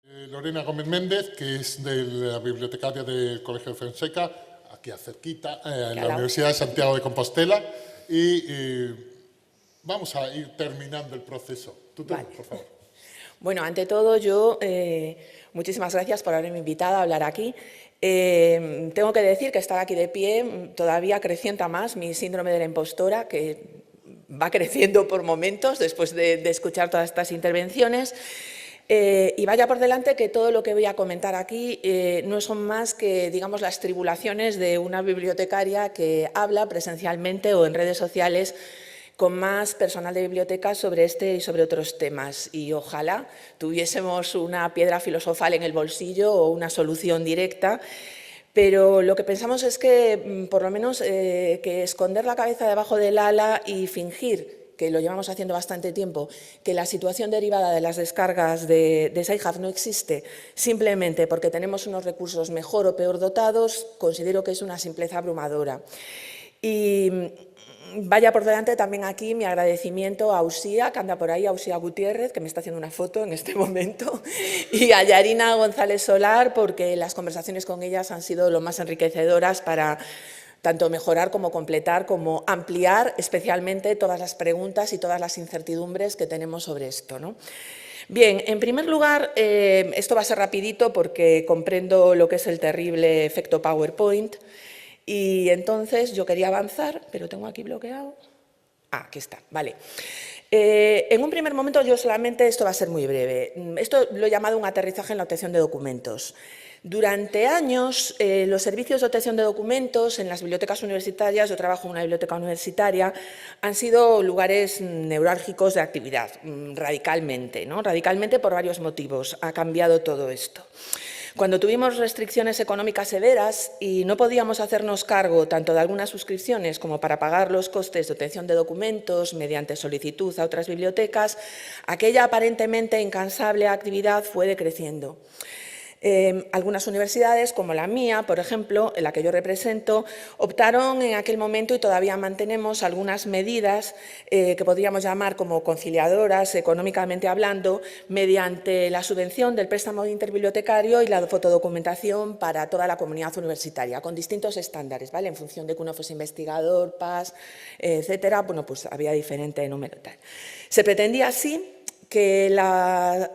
Lorena Gómez Méndez, que es de la bibliotecaria del Colegio de Fonseca, aquí cerquita, en la Universidad de Santiago de Compostela, y vamos a ir terminando el proceso. Vale. Por favor. Bueno, ante todo, muchísimas gracias por haberme invitado a hablar aquí. Tengo que decir que estar aquí de pie todavía acrecienta más mi síndrome de la impostora, que va creciendo por momentos después de escuchar todas estas intervenciones. Y vaya por delante que todo lo que voy a comentar aquí no son más que, digamos, las tribulaciones de una bibliotecaria que habla presencialmente o en redes sociales con más personal de biblioteca sobre este y sobre otros temas. Y ojalá tuviésemos una piedra filosofal en el bolsillo o una solución directa. Pero lo que pensamos es que, por lo menos, que esconder la cabeza debajo del ala y fingir, que lo llevamos haciendo bastante tiempo, que la situación derivada de las descargas de Sci-Hub no existe simplemente porque tenemos unos recursos mejor o peor dotados, considero que es una simpleza abrumadora. Y vaya por delante también aquí mi agradecimiento a Usía, que anda por ahí, a Usía Gutiérrez, que me está haciendo una foto en este momento, y a Yarina González Solar, porque las conversaciones con ellas han sido lo más enriquecedoras para tanto mejorar como completar, como ampliar especialmente todas las preguntas y todas las incertidumbres que tenemos sobre esto, ¿no? Bien, en primer lugar, esto va a ser rapidito porque comprendo lo que es el terrible efecto PowerPoint y entonces yo quería avanzar, pero tengo aquí bloqueado. Ah, aquí está, vale. En un primer momento yo solamente, esto va a ser muy breve, esto lo he llamado un aterrizaje en la obtención de documentos. Durante años, los servicios de obtención de documentos en las bibliotecas universitarias, yo trabajo en una biblioteca universitaria, han sido lugares neurálgicos de actividad, radicalmente, ¿no? Radicalmente por varios motivos. Ha cambiado todo esto. Cuando tuvimos restricciones económicas severas y no podíamos hacernos cargo tanto de algunas suscripciones como para pagar los costes de obtención de documentos mediante solicitud a otras bibliotecas, aquella aparentemente incansable actividad fue decreciendo. Algunas universidades, como la mía, por ejemplo, en la que yo represento, optaron en aquel momento, y todavía mantenemos algunas medidas que podríamos llamar como conciliadoras, económicamente hablando, mediante la subvención del préstamo interbibliotecario y la fotodocumentación para toda la comunidad universitaria, con distintos estándares, ¿vale? En función de que uno fuese investigador, PAS, etcétera, bueno, pues había diferente número tal. Se pretendía así que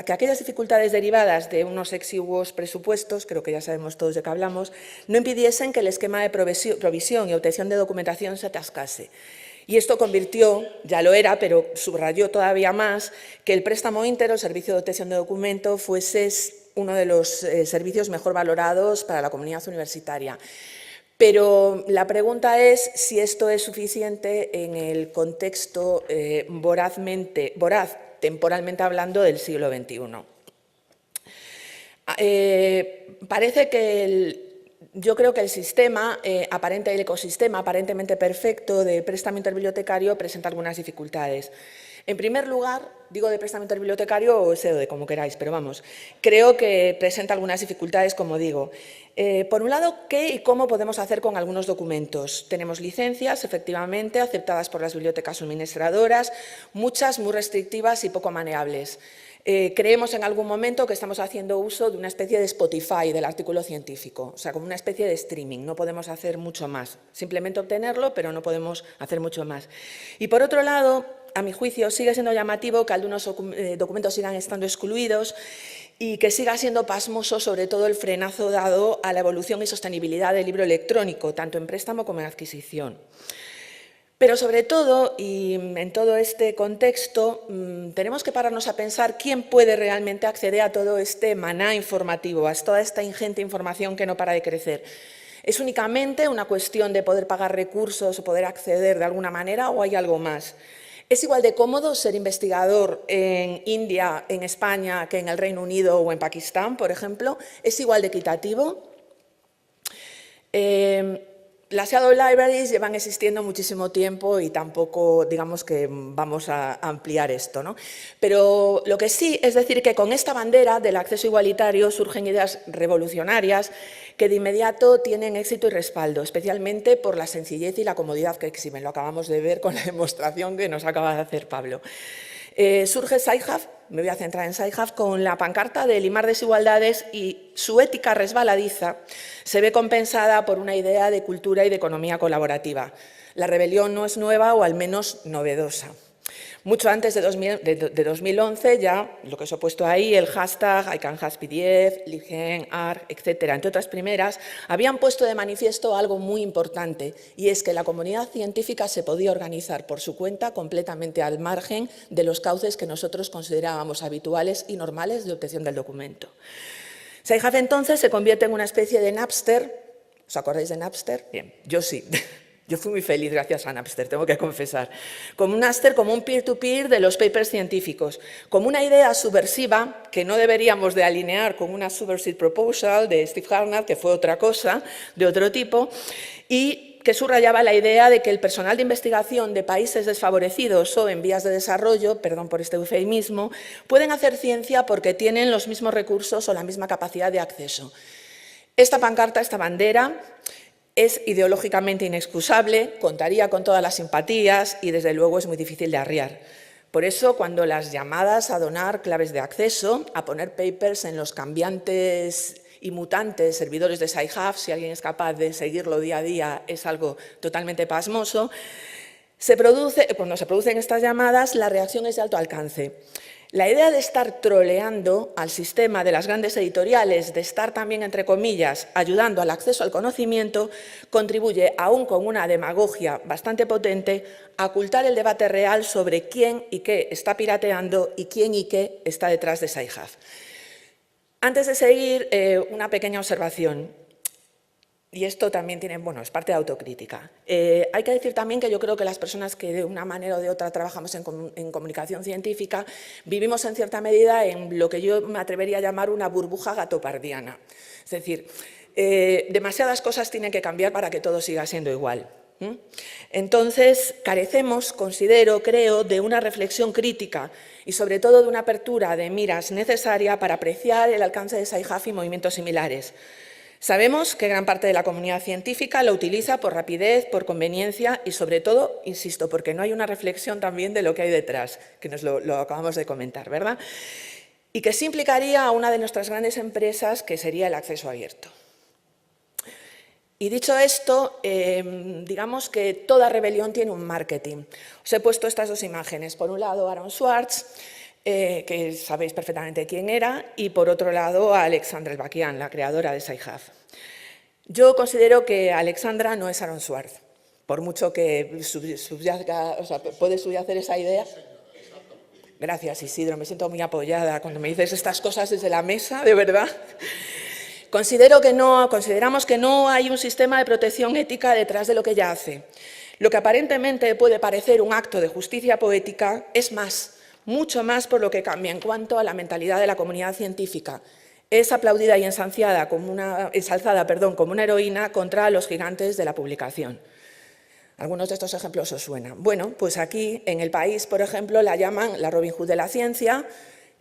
aquellas dificultades derivadas de unos exiguos presupuestos, creo que ya sabemos todos de qué hablamos, no impidiesen que el esquema de provisión y obtención de documentación se atascase. Y esto convirtió, ya lo era, pero subrayó todavía más, que el préstamo íntegro, el servicio de obtención de documento, fuese uno de los servicios mejor valorados para la comunidad universitaria. Pero la pregunta es si esto es suficiente en el contexto voraz, temporalmente hablando, del siglo XXI. Parece que yo creo que el sistema, el ecosistema aparentemente perfecto de préstamo interbibliotecario presenta algunas dificultades. En primer lugar, digo de préstamo interbibliotecario o SEODE, como queráis, pero vamos, creo que presenta algunas dificultades, como digo. Por un lado, ¿qué y cómo podemos hacer con algunos documentos? Tenemos licencias, efectivamente, aceptadas por las bibliotecas suministradoras, muchas muy restrictivas y poco maneables. Creemos en algún momento que estamos haciendo uso de una especie de Spotify del artículo científico, o sea, como una especie de streaming, no podemos hacer mucho más. Simplemente obtenerlo, pero no podemos hacer mucho más. Y por otro lado, a mi juicio, sigue siendo llamativo que algunos documentos sigan estando excluidos y que siga siendo pasmoso sobre todo el frenazo dado a la evolución y sostenibilidad del libro electrónico, tanto en préstamo como en adquisición. Pero sobre todo, y en todo este contexto, tenemos que pararnos a pensar quién puede realmente acceder a todo este maná informativo, a toda esta ingente información que no para de crecer. ¿Es únicamente una cuestión de poder pagar recursos o poder acceder de alguna manera o hay algo más? ¿Es igual de cómodo ser investigador en India, en España, que en el Reino Unido o en Pakistán, por ejemplo? ¿Es igual de equitativo? Las Shadow Libraries llevan existiendo muchísimo tiempo y tampoco, digamos que vamos a ampliar esto, ¿no? Pero lo que sí es decir que con esta bandera del acceso igualitario surgen ideas revolucionarias que de inmediato tienen éxito y respaldo, especialmente por la sencillez y la comodidad que exhiben. Lo acabamos de ver con la demostración que nos acaba de hacer Pablo. Surge Sci-Hub, me voy a centrar en Sci-Hub, con la pancarta de limar desigualdades y su ética resbaladiza se ve compensada por una idea de cultura y de economía colaborativa. La rebelión no es nueva o al menos novedosa. Mucho antes de 2011 ya, lo que os he puesto ahí, el hashtag ICANHasPDF, LibGen, ARC, etcétera, entre otras primeras, habían puesto de manifiesto algo muy importante, y es que la comunidad científica se podía organizar por su cuenta completamente al margen de los cauces que nosotros considerábamos habituales y normales de obtención del documento. Sci-Hub entonces se convierte en una especie de Napster. ¿Os acordáis de Napster? Bien, yo sí. Yo fui muy feliz gracias a Napster, tengo que confesar. Como un Napster, como un peer-to-peer de los papers científicos, como una idea subversiva que no deberíamos de alinear con una subversive proposal de Steve Harnad, que fue otra cosa, de otro tipo, y que subrayaba la idea de que el personal de investigación de países desfavorecidos o en vías de desarrollo, perdón por este eufemismo, pueden hacer ciencia porque tienen los mismos recursos o la misma capacidad de acceso. Esta pancarta, esta bandera, es ideológicamente inexcusable, contaría con todas las simpatías y, desde luego, es muy difícil de arriar. Por eso, cuando las llamadas a donar claves de acceso, a poner papers en los cambiantes y mutantes servidores de Sci-Hub, si alguien es capaz de seguirlo día a día, es algo totalmente pasmoso, cuando se producen estas llamadas, la reacción es de alto alcance. La idea de estar troleando al sistema de las grandes editoriales, de estar también, entre comillas, ayudando al acceso al conocimiento, contribuye, aún con una demagogia bastante potente, a ocultar el debate real sobre quién y qué está pirateando y quién y qué está detrás de Sci-Hub. Antes de seguir, una pequeña observación. Y esto también tiene, bueno, es parte de autocrítica. Hay que decir también que yo creo que las personas que de una manera o de otra trabajamos en comunicación científica vivimos en cierta medida en lo que yo me atrevería a llamar una burbuja gatopardiana. Es decir, demasiadas cosas tienen que cambiar para que todo siga siendo igual. Entonces, carecemos, considero, creo, de una reflexión crítica y sobre todo de una apertura de miras necesaria para apreciar el alcance de Sci-Hub y movimientos similares. Sabemos que gran parte de la comunidad científica lo utiliza por rapidez, por conveniencia y, sobre todo, insisto, porque no hay una reflexión también de lo que hay detrás, que nos lo acabamos de comentar, ¿verdad? Y que sí implicaría a una de nuestras grandes empresas, que sería el acceso abierto. Y dicho esto, digamos que toda rebelión tiene un marketing. Os he puesto estas dos imágenes. Por un lado, Aaron Swartz, que sabéis perfectamente quién era, y por otro lado a Alexandra Elbakyan, la creadora de Sci-Hub. Yo considero que Alexandra no es Aaron Swartz, por mucho que puede subyacer esa idea. Gracias, Isidro, me siento muy apoyada cuando me dices estas cosas desde la mesa, de verdad. Consideramos que no hay un sistema de protección ética detrás de lo que ella hace. Lo que aparentemente puede parecer un acto de justicia poética es más, mucho más por lo que cambia en cuanto a la mentalidad de la comunidad científica. Es aplaudida y ensalzada como una heroína contra los gigantes de la publicación. Algunos de estos ejemplos os suenan. Bueno, pues aquí en el país, por ejemplo, la llaman la Robin Hood de la ciencia.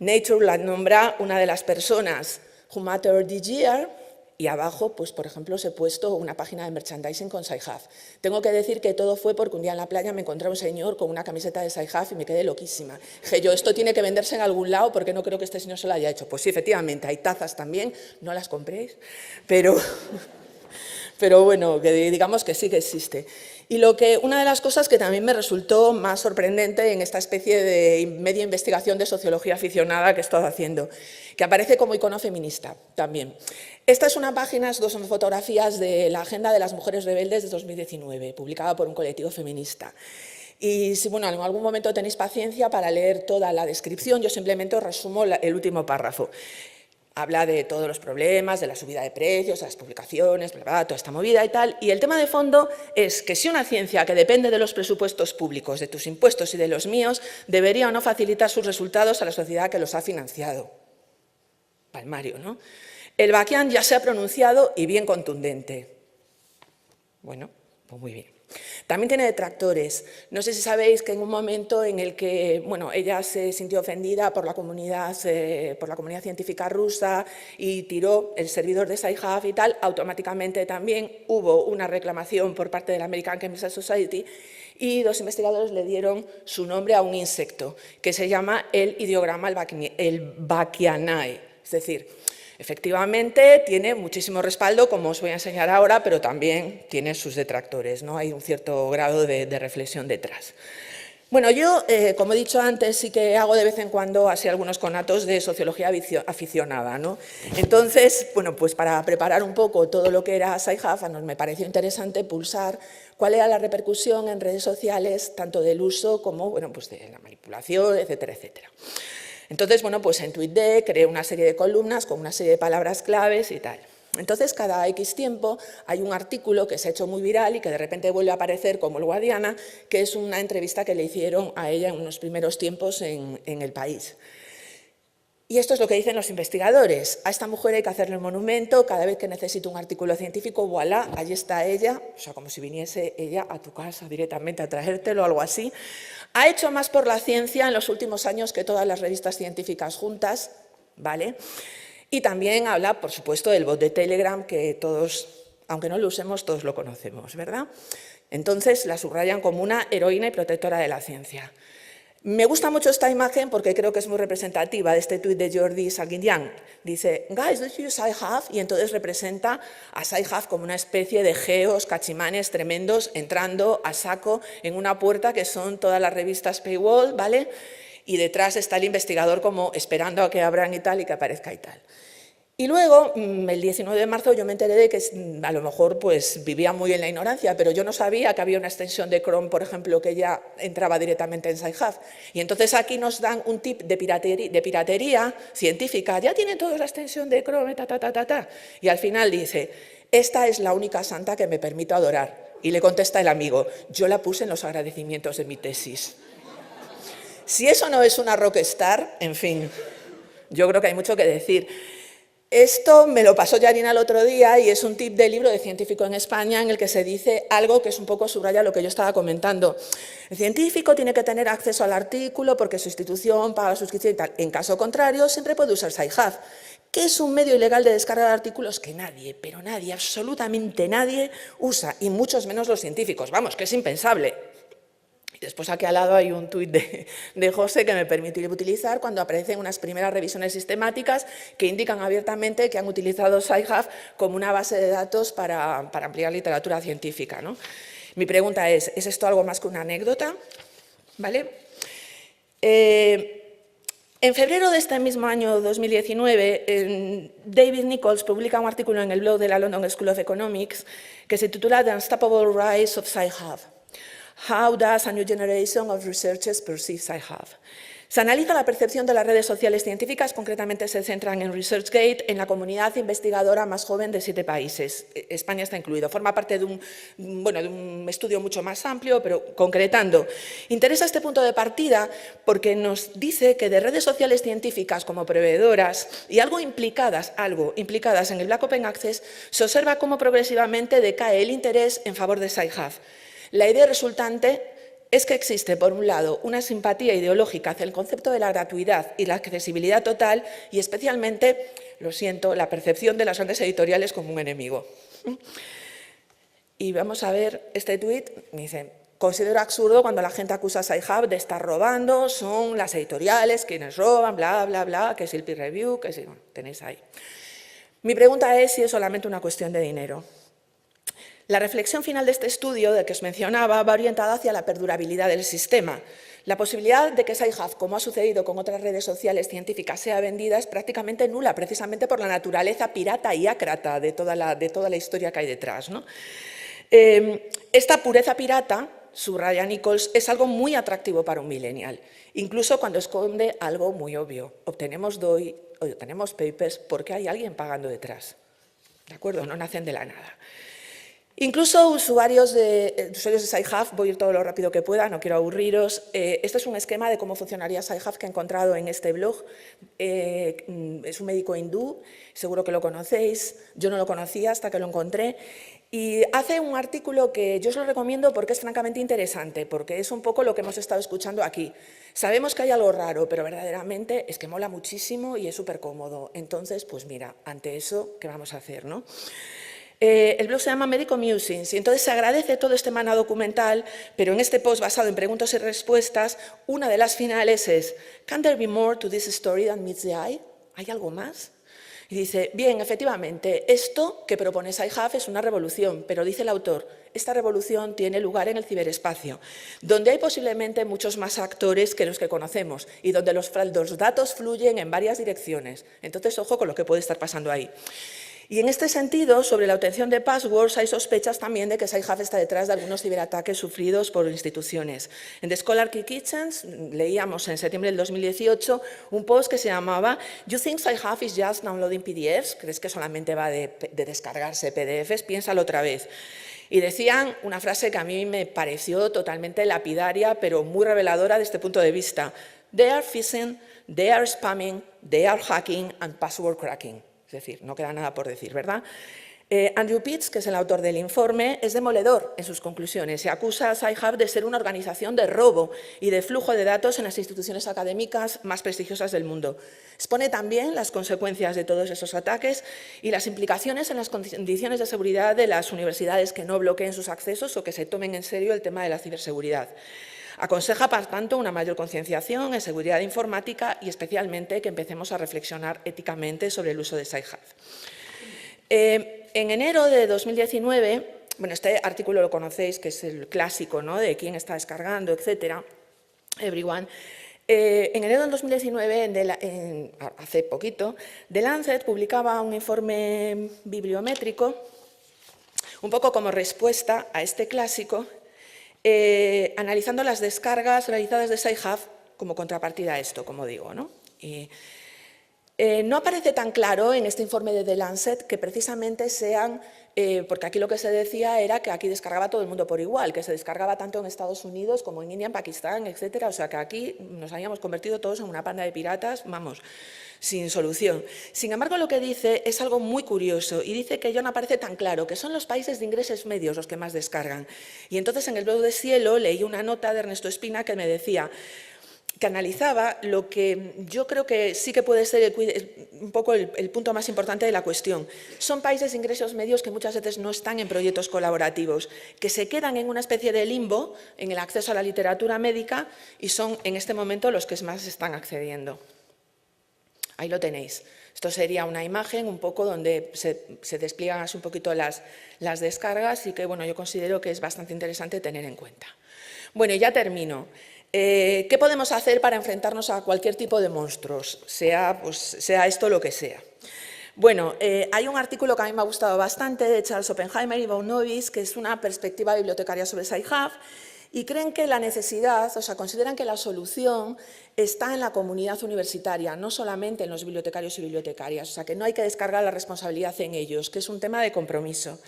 Nature la nombra una de las personas who matter this year. Y abajo, pues, por ejemplo, os he puesto una página de merchandising con Sci-Hub. Tengo que decir que todo fue porque un día en la playa me encontré a un señor con una camiseta de Sci-Hub y me quedé loquísima. Dije yo, esto tiene que venderse en algún lado porque no creo que este señor se lo haya hecho. Pues sí, efectivamente, hay tazas también, no las compréis, pero bueno, que digamos que sí que existe. Y una de las cosas que también me resultó más sorprendente en esta especie de media investigación de sociología aficionada que he estado haciendo, que aparece como icono feminista también. Esta es una página, son fotografías de la Agenda de las Mujeres Rebeldes de 2019, publicada por un colectivo feminista. Y si en algún momento tenéis paciencia para leer toda la descripción, yo simplemente os resumo el último párrafo. Habla de todos los problemas, de la subida de precios, de las publicaciones, bla, bla, toda esta movida y tal. Y el tema de fondo es que si una ciencia que depende de los presupuestos públicos, de tus impuestos y de los míos, debería o no facilitar sus resultados a la sociedad que los ha financiado. Palmario, ¿no? Elbakyan ya se ha pronunciado y bien contundente. Bueno, pues muy bien. También tiene detractores. No sé si sabéis que en un momento en el que ella se sintió ofendida por la comunidad científica rusa y tiró el servidor de Sci-Hub y tal, automáticamente también hubo una reclamación por parte de la American Chemical Society y 2 investigadores le dieron su nombre a un insecto que se llama el ideograma el Bachianae. Es decir, efectivamente tiene muchísimo respaldo, como os voy a enseñar ahora, pero también tiene sus detractores, ¿no? Hay un cierto grado de reflexión detrás. Bueno, yo, como he dicho antes, sí que hago de vez en cuando así algunos conatos de sociología aficionada, ¿no? Entonces, pues para preparar un poco todo lo que era Sci-Hub, me pareció interesante pulsar cuál era la repercusión en redes sociales, tanto del uso como, pues de la manipulación, etcétera, etcétera. Entonces, pues en TweetDeck creé una serie de columnas con una serie de palabras claves y tal. Entonces, cada X tiempo hay un artículo que se ha hecho muy viral y que de repente vuelve a aparecer como el Guadiana, que es una entrevista que le hicieron a ella en unos primeros tiempos en El País. Y esto es lo que dicen los investigadores. A esta mujer hay que hacerle un monumento, cada vez que necesite un artículo científico, voilà, allí está ella, o sea, como si viniese ella a tu casa directamente a traértelo o algo así. Ha hecho más por la ciencia en los últimos años que todas las revistas científicas juntas, ¿vale? Y también habla, por supuesto, del bot de Telegram, que todos, aunque no lo usemos, todos lo conocemos, ¿verdad? Entonces, la subrayan como una heroína y protectora de la ciencia. Me gusta mucho esta imagen porque creo que es muy representativa de este tuit de Jordi Salguinian. Dice, guys, do you use Sci-Hub? Y entonces representa a Sci-Hub como una especie de geos, cachimanes tremendos, entrando a saco en una puerta que son todas las revistas Paywall, ¿vale? Y detrás está el investigador como esperando a que abran y tal, y que aparezca y tal. Y luego, el 19 de marzo, yo me enteré de que a lo mejor pues, vivía muy en la ignorancia, pero yo no sabía que había una extensión de Chrome, por ejemplo, que ya entraba directamente en Sci-Hub. Y entonces aquí nos dan un tip de piratería científica. Ya tienen todos la extensión de Chrome, Y al final dice, esta es la única santa que me permito adorar. Y le contesta el amigo, yo la puse en los agradecimientos de mi tesis. Si eso no es una rockstar, en fin, yo creo que hay mucho que decir. Esto me lo pasó Yarina el otro día y es un tip del libro de Científico en España en el que se dice algo que es un poco subraya lo que yo estaba comentando. El científico tiene que tener acceso al artículo porque su institución paga la suscripción y tal. En caso contrario, siempre puede usar Sci-Hub, que es un medio ilegal de descarga de artículos que nadie, pero nadie, absolutamente nadie usa, y muchos menos los científicos. Vamos, que es impensable. Después aquí al lado hay un tuit de José que me permitió utilizar cuando aparecen unas primeras revisiones sistemáticas que indican abiertamente que han utilizado Sci-Hub como una base de datos para ampliar literatura científica, ¿no? Mi pregunta ¿es esto algo más que una anécdota? ¿Vale? En febrero de este mismo año 2019, David Nichols publica un artículo en el blog de la London School of Economics que se titula The Unstoppable Rise of Sci-Hub. How does a new generation of researchers perceive Sci-Hub? Se analiza la percepción de las redes sociales científicas, concretamente se centran en ResearchGate, en la comunidad investigadora más joven de 7 países. España está incluido. Forma parte de un estudio mucho más amplio, pero concretando. Interesa este punto de partida porque nos dice que de redes sociales científicas como proveedoras y algo implicadas en el Black Open Access, se observa cómo progresivamente decae el interés en favor de Sci-Hub. La idea resultante es que existe, por un lado, una simpatía ideológica hacia el concepto de la gratuidad y la accesibilidad total y, especialmente, lo siento, la percepción de las grandes editoriales como un enemigo. Y vamos a ver este tuit, me dice, considero absurdo cuando la gente acusa a Sci-Hub de estar robando, son las editoriales quienes roban, bla, bla, bla, que es el peer review, que sí, bueno, tenéis ahí. Mi pregunta es si es solamente una cuestión de dinero. La reflexión final de este estudio, del que os mencionaba, va orientada hacia la perdurabilidad del sistema. La posibilidad de que Sci-Hub, como ha sucedido con otras redes sociales científicas, sea vendida es prácticamente nula, precisamente por la naturaleza pirata y ácrata de toda la historia que hay detrás, ¿no? Esta pureza pirata, subraya Nichols, es algo muy atractivo para un millennial, incluso cuando esconde algo muy obvio. Obtenemos DOI, obtenemos papers porque hay alguien pagando detrás. ¿De acuerdo? No nacen de la nada. Incluso usuarios de Sci-Hub, voy a ir todo lo rápido que pueda, no quiero aburriros. Este es un esquema de cómo funcionaría Sci-Hub que he encontrado en este blog. Es un médico hindú, seguro que lo conocéis, yo no lo conocía hasta que lo encontré. Y hace un artículo que yo os lo recomiendo porque es francamente interesante, porque es un poco lo que hemos estado escuchando aquí. Sabemos que hay algo raro, pero verdaderamente es que mola muchísimo y es súper cómodo. Entonces, pues mira, ante eso, ¿qué vamos a hacer, no? El blog se llama Medical Musings y entonces se agradece todo este mana documental, pero en este post basado en preguntas y respuestas, una de las finales es ¿Can there be more to this story than meets the eye? ¿Hay algo más? Y dice, bien, efectivamente, esto que propone Sci-Hub es una revolución, pero dice el autor, esta revolución tiene lugar en el ciberespacio, donde hay posiblemente muchos más actores que los que conocemos y donde los datos fluyen en varias direcciones. Entonces, ojo con lo que puede estar pasando ahí. Y en este sentido, sobre la obtención de passwords, hay sospechas también de que Sci-Hub está detrás de algunos ciberataques sufridos por instituciones. En The Scholarly Kitchens leíamos en septiembre del 2018 un post que se llamaba «You think Sci-Hub is just downloading PDFs?» ¿Crees que solamente va de descargarse PDFs? Piénsalo otra vez. Y decían una frase que a mí me pareció totalmente lapidaria, pero muy reveladora de este punto de vista. «They are phishing, they are spamming, they are hacking and password cracking». Es decir, no queda nada por decir, ¿verdad? Andrew Pitts, que es el autor del informe, es demoledor en sus conclusiones y acusa a Sci-Hub de ser una organización de robo y de flujo de datos en las instituciones académicas más prestigiosas del mundo. Expone también las consecuencias de todos esos ataques y las implicaciones en las condiciones de seguridad de las universidades que no bloqueen sus accesos o que se tomen en serio el tema de la ciberseguridad. Aconseja, por tanto, una mayor concienciación en seguridad informática y especialmente que empecemos a reflexionar éticamente sobre el uso de Sci-Hub. En enero de 2019, bueno, este artículo lo conocéis, que es el clásico, ¿no?, de quién está descargando, etcétera, everyone. En enero del 2019, hace poquito, The Lancet publicaba un informe bibliométrico, un poco como respuesta a este clásico, analizando las descargas realizadas de Sci-Hub como contrapartida a esto, como digo, ¿no? No aparece tan claro en este informe de The Lancet que precisamente sean, porque aquí lo que se decía era que aquí descargaba todo el mundo por igual, que se descargaba tanto en Estados Unidos como en India, en Pakistán, etcétera. O sea que aquí nos habíamos convertido todos en una panda de piratas, vamos, sin solución. Sin embargo, lo que dice es algo muy curioso y dice que ya no aparece tan claro, que son los países de ingresos medios los que más descargan. Y entonces en el blog de Cielo leí una nota de Ernesto Espina que me decía, que analizaba lo que yo creo que sí que puede ser un poco el punto más importante de la cuestión. Son países de ingresos medios que muchas veces no están en proyectos colaborativos, que se quedan en una especie de limbo en el acceso a la literatura médica y son en este momento los que más están accediendo. Ahí lo tenéis. Esto sería una imagen un poco donde se despliegan así un poquito las descargas y que bueno, yo considero que es bastante interesante tener en cuenta. Bueno, y ya termino. ¿Qué podemos hacer para enfrentarnos a cualquier tipo de monstruos, sea esto lo que sea? Bueno, hay un artículo que a mí me ha gustado bastante de Charles Oppenheimer y Vaughan Novis, que es una perspectiva bibliotecaria sobre Sci-Hub, y creen que la necesidad, o sea, consideran que la solución está en la comunidad universitaria, no solamente en los bibliotecarios y bibliotecarias, o sea, que no hay que descargar la responsabilidad en ellos, que es un tema de compromiso.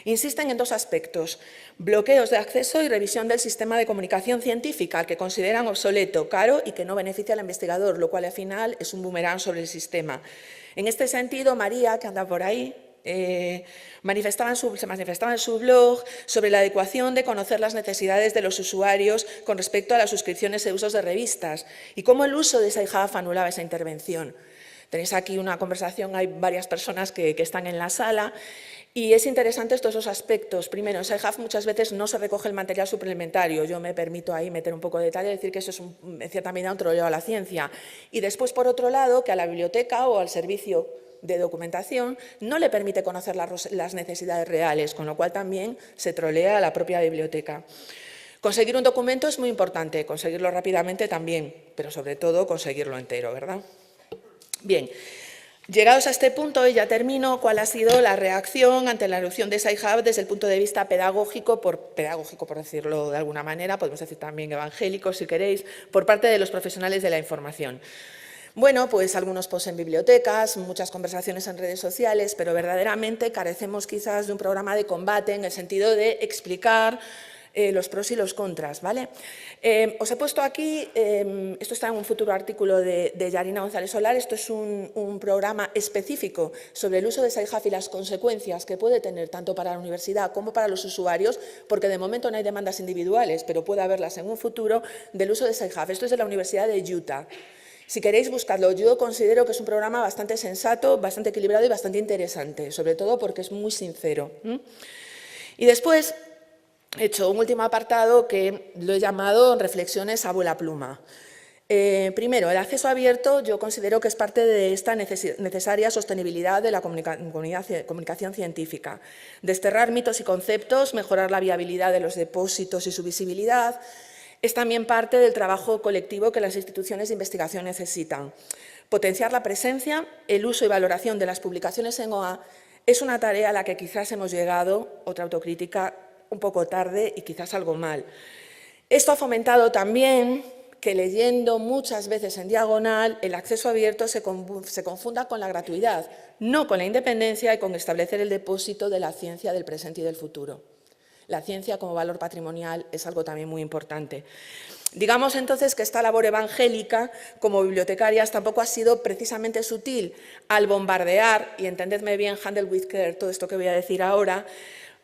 Insisten en dos aspectos, bloqueos de acceso y revisión del sistema de comunicación científica, que consideran obsoleto, caro y que no beneficia al investigador, lo cual al final es un boomerang sobre el sistema. En este sentido, María, que anda por ahí, se manifestaba en su blog sobre la adecuación de conocer las necesidades de los usuarios con respecto a las suscripciones e usos de revistas y cómo el uso de Sci-Hub anulaba esa intervención. Tenéis aquí una conversación, hay varias personas que están en la sala y es interesante estos dos aspectos. Primero, en Sci-Hub muchas veces no se recoge el material suplementario. Yo me permito ahí meter un poco de detalle y decir que eso es en cierta medida un troleo a la ciencia. Y después, por otro lado, que a la biblioteca o al servicio de documentación no le permite conocer las necesidades reales, con lo cual también se trolea a la propia biblioteca. Conseguir un documento es muy importante, conseguirlo rápidamente también, pero sobre todo conseguirlo entero, ¿verdad? Bien, llegados a este punto, y ya termino, ¿cuál ha sido la reacción ante la erupción de Sci-Hub desde el punto de vista pedagógico por decirlo de alguna manera, podemos decir también evangélico si queréis, por parte de los profesionales de la información? Bueno, pues algunos posts en bibliotecas, muchas conversaciones en redes sociales, pero verdaderamente carecemos quizás de un programa de combate en el sentido de explicar los pros y los contras, ¿vale? Os he puesto aquí, esto está en un futuro artículo de Yarina González Solar, esto es un programa específico sobre el uso de SciHub y las consecuencias que puede tener tanto para la universidad como para los usuarios, porque de momento no hay demandas individuales, pero puede haberlas en un futuro, del uso de SciHub. Esto es de la Universidad de Utah. Si queréis buscarlo, yo considero que es un programa bastante sensato, bastante equilibrado y bastante interesante, sobre todo porque es muy sincero. Y después he hecho un último apartado que lo he llamado reflexiones a vuela pluma. Primero, el acceso abierto yo considero que es parte de esta necesaria sostenibilidad de la comunicación científica. Desterrar mitos y conceptos, mejorar la viabilidad de los depósitos y su visibilidad, es también parte del trabajo colectivo que las instituciones de investigación necesitan. Potenciar la presencia, el uso y valoración de las publicaciones en OA es una tarea a la que quizás hemos llegado, otra autocrítica, un poco tarde y quizás algo mal. Esto ha fomentado también que leyendo muchas veces en diagonal el acceso abierto se confunda con la gratuidad, no con la independencia y con establecer el depósito de la ciencia del presente y del futuro. La ciencia como valor patrimonial es algo también muy importante. Digamos entonces que esta labor evangélica como bibliotecarias tampoco ha sido precisamente sutil al bombardear, y entendedme bien, handle with care, todo esto que voy a decir ahora,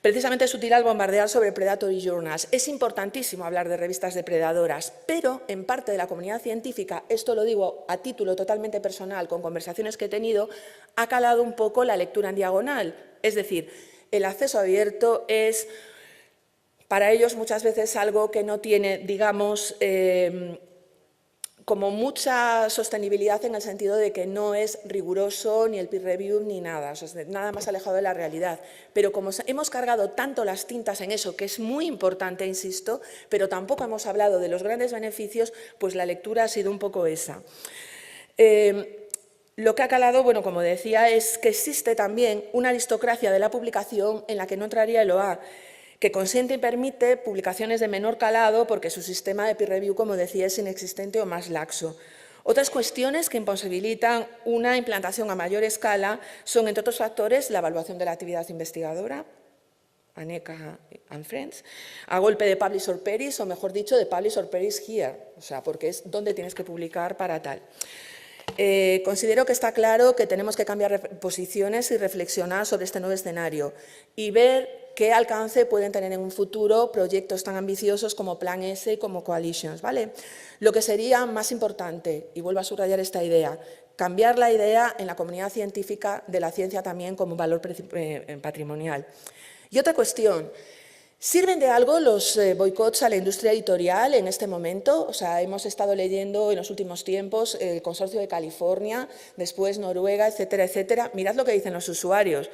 precisamente sutil al bombardear sobre predatory journals. Es importantísimo hablar de revistas depredadoras, pero en parte de la comunidad científica, esto lo digo a título totalmente personal, con conversaciones que he tenido, ha calado un poco la lectura en diagonal. Es decir, el acceso abierto es para ellos muchas veces algo que no tiene, digamos, como mucha sostenibilidad en el sentido de que no es riguroso ni el peer review ni nada, o sea, nada más alejado de la realidad. Pero como hemos cargado tanto las tintas en eso, que es muy importante, insisto, pero tampoco hemos hablado de los grandes beneficios, pues la lectura ha sido un poco esa. Lo que ha calado, bueno, como decía, es que existe también una aristocracia de la publicación en la que no entraría el OA, que consiente y permite publicaciones de menor calado porque su sistema de peer review, como decía, es inexistente o más laxo. Otras cuestiones que imposibilitan una implantación a mayor escala son, entre otros factores, la evaluación de la actividad investigadora, Aneca and Friends, a golpe de publish or perish, o mejor dicho, de publish or perish here, o sea, porque es donde tienes que publicar para tal. Considero que está claro que tenemos que cambiar posiciones y reflexionar sobre este nuevo escenario y ver qué alcance pueden tener en un futuro proyectos tan ambiciosos como Plan S y como Coalitions, ¿vale? Lo que sería más importante, y vuelvo a subrayar esta idea, cambiar la idea en la comunidad científica de la ciencia también como valor patrimonial. Y otra cuestión, ¿sirven de algo los boicots a la industria editorial en este momento? O sea, hemos estado leyendo en los últimos tiempos el Consorcio de California, después Noruega, etcétera, etcétera. Mirad lo que dicen los usuarios.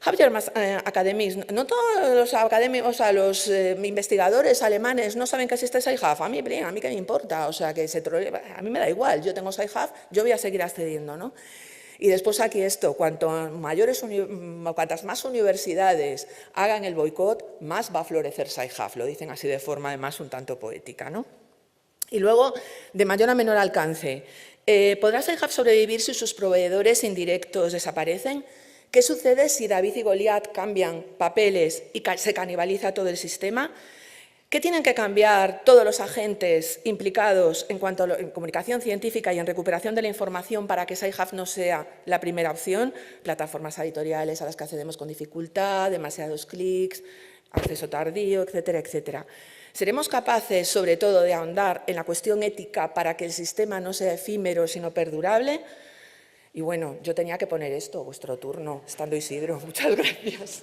Academies, no todos los académicos, o sea, los investigadores alemanes no saben que existe SciHub. A mí qué me importa, o sea, que a mí me da igual, yo tengo SciHub, yo voy a seguir accediendo, ¿no? Y después aquí esto, cuantas más universidades hagan el boicot, más va a florecer SciHub, lo dicen así de forma además un tanto poética, ¿no? Y luego, de mayor a menor alcance, ¿podrá SciHub sobrevivir si sus proveedores indirectos desaparecen? ¿Qué sucede si David y Goliat cambian papeles y se canibaliza todo el sistema? ¿Qué tienen que cambiar todos los agentes implicados en cuanto a comunicación científica y en recuperación de la información para que SciHub no sea la primera opción? Plataformas editoriales a las que accedemos con dificultad, demasiados clics, acceso tardío, etcétera, etcétera. ¿Seremos capaces, sobre todo, de ahondar en la cuestión ética para que el sistema no sea efímero, sino perdurable? Y bueno, yo tenía que poner esto, vuestro turno, estando Isidro. Muchas gracias.